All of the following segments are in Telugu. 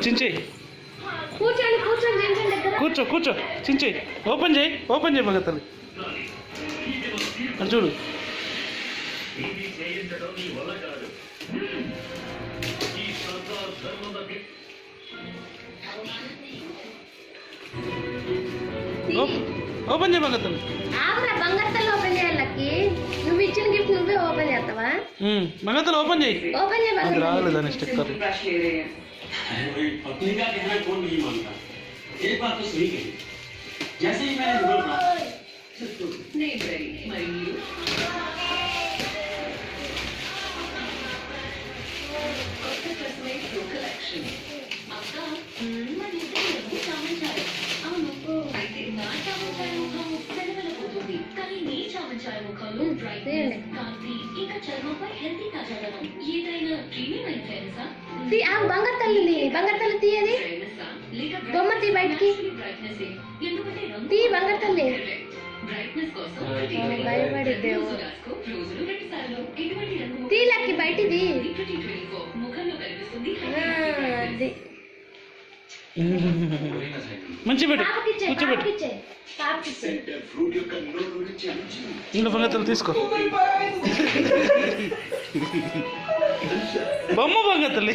చించేయి. కూర్చోండి కూర్చోండి కూర్చో కూర్చో చించేయి. ఓపెన్ చేయి భగతల్లి. అది చూడు. ఓపెన్ చేయి భగతల్లి. బంగారు ఓపెన్ చేయాలి. నువ్వు ఇచ్చిన గిఫ్ట్ నువ్వే ఓపెన్ చేస్తావా? భగతల్లి ఓపెన్ చేయి. ఓపెన్ చేయి. రాలేదని స్టిక్కర్. पत्नी का कहना कौन नहीं मानता? एक बात तो सही कही, जैसे ही मैंने बोला नहीं बड़ी मरी कलेक्शन आपका मन इतने चामचाय అవును అయితే నా చామచాయ ముఖం పెదవులపోతుంది కానీ నీ చామచాయ ముఖంలో బ్రైట్నెస్ కాంతి ఇంకా చర్మంపై హెల్తీ తాజాదనం ఏదైనా ప్రీమియం అయిన ఫేమసా బంగారు తల్లి తీయది బొమ్మ తీ బయటికి తీ బంగారు తల్లి. భయపడిద్దేవు తీలకి బయటిది. మంచి పెట్టు కూర్చోబెట్టు. ఇంకా భగతల్లి తీసుకో. బొమ్మ భగతల్లి.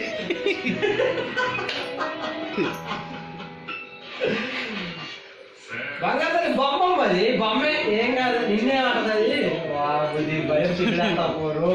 బంగారు బొమ్మ అది బొమ్మ ఏం కాదు నిన్నే ఆడుతుంది భయం చిన్న పోరు.